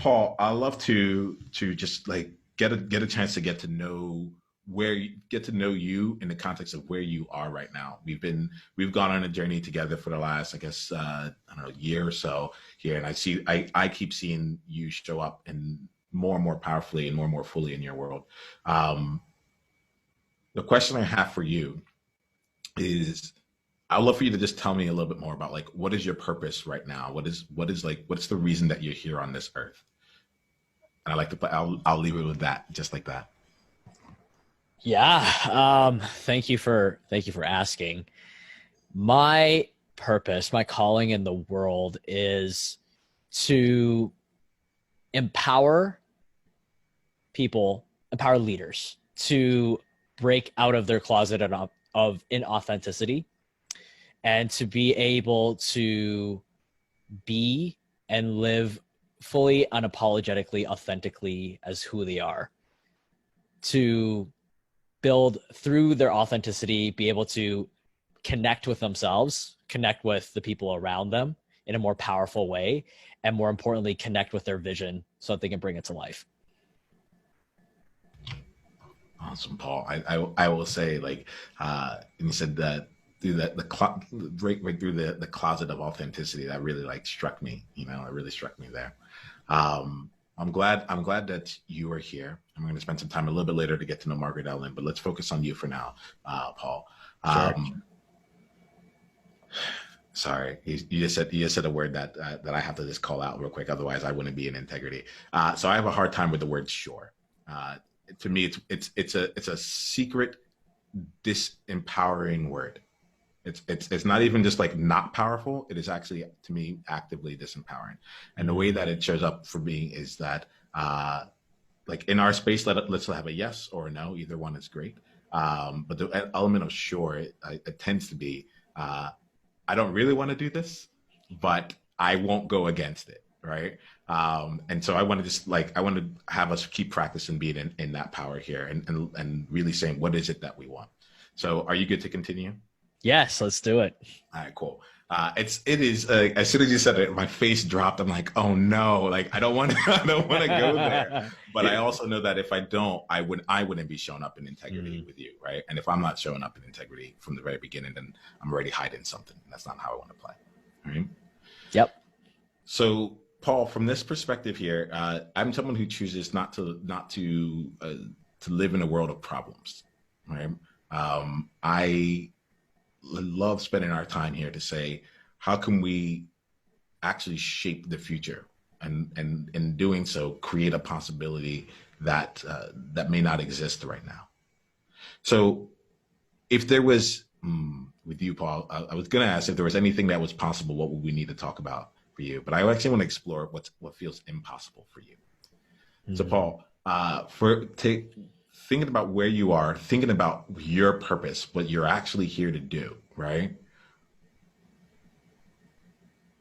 Paul, I love to just like get a chance to get to know you in the context of where you are right now. We've gone on a journey together for the last, I guess, I don't know, year or so here, and I keep seeing you show up and more powerfully and more fully in your world. Um, the question I have for you is, I'd love for you to just tell me a little bit more about like what is your purpose right now? What is like what's the reason that you're here on this earth? And I like to put I'll leave it with that, just like that. Yeah. Thank you for asking. My purpose, my calling in the world is to empower people, empower leaders to break out of their closet of inauthenticity and to be able to be and live fully unapologetically authentically as who they are, to build through their authenticity, be able to connect with themselves, connect with the people around them in a more powerful way, and more importantly, connect with their vision so that they can bring it to life. Awesome, Paul. I will say like and you said that through right through the closet of authenticity that really like struck me. It really struck me there. I'm glad that you are here. I'm going to spend some time a little bit later to get to know Margaret Ellen, but let's focus on you for now, Paul. Sure. Um, Sorry, you just said a word that I have to just call out real quick. Otherwise, I wouldn't be in integrity. So I have a hard time with the word "sure." Uh, to me, it's a secret, disempowering word. It's not even just like not powerful. It is actually, to me, actively disempowering. And the way Mm, that it shows up for me is that like in our space, let's have a yes or a no. Either one is great. But the element of sure, it tends to be. I don't really want to do this, but I won't go against it, right? And so I want to just like I want to have us keep practicing being in that power here and really saying what is it that we want. So are you good to continue? yes, let's do it. All right, cool. It is as soon as you said it, my face dropped. I'm like, oh no, like I don't want to, I don't want to go there. But I also know that if I don't, I wouldn't be showing up in integrity Mm, with you, right? And if I'm not showing up in integrity from the very beginning, then I'm already hiding something. That's not how I want to play. All right. yep. So, Paul, from this perspective here, I'm someone who chooses not to live in a world of problems, right? I love spending our time here to say, how can we actually shape the future, and in doing so, create a possibility that may not exist right now. So, if there was with you, Paul, I was going to ask if there was anything that was possible. What would we need to talk about for you? But I actually want to explore what feels impossible for you. So, Mm. Paul, thinking about where you are, thinking about your purpose, what you're actually here to do, right?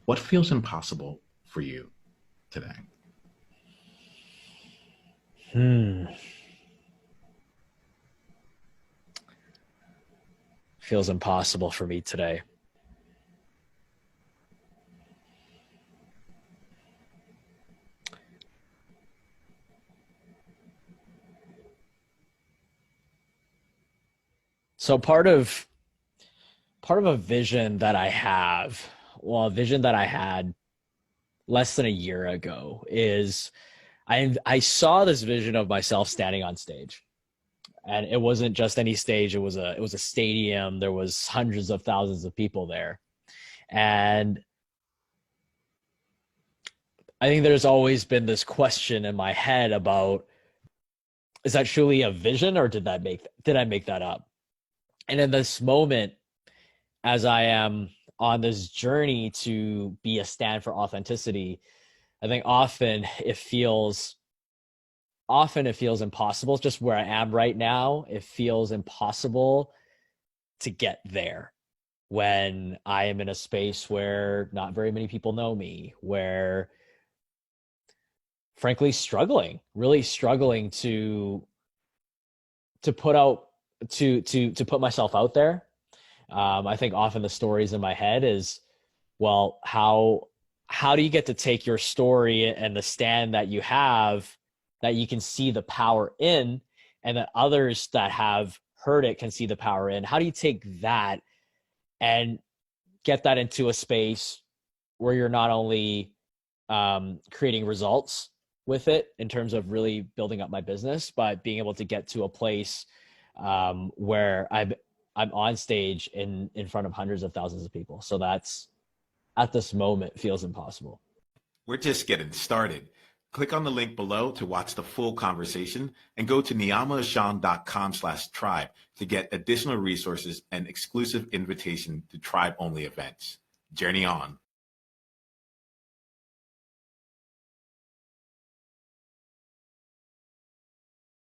What feels impossible for you today? Hmm. Feels impossible for me today. So part of a vision that I have, well, a vision that I had less than a year ago is I saw this vision of myself standing on stage. And it wasn't just any stage, it was a stadium. There was hundreds of thousands of people there. And I think there's always been this question in my head about, is that truly a vision or did I make that up? And in this moment, as I am on this journey to be a stand for authenticity, I think often it feels impossible. Just where I am right now, it feels impossible to get there when I am in a space where not very many people know me, where frankly really struggling to put out to put myself out there. I think often the stories in my head is, well, how do you get to take your story and the stand that you have that you can see the power in, and that others that have heard it can see the power in? How do you take that and get that into a space where you're not only creating results with it in terms of really building up my business, but being able to get to a place where I'm on stage in front of hundreds of thousands of people. So that's, at this moment, feels impossible. We're just getting started. Click on the link below to watch the full conversation and go to niyamaashan.com/tribe to get additional resources and exclusive invitation to tribe only events. Journey on.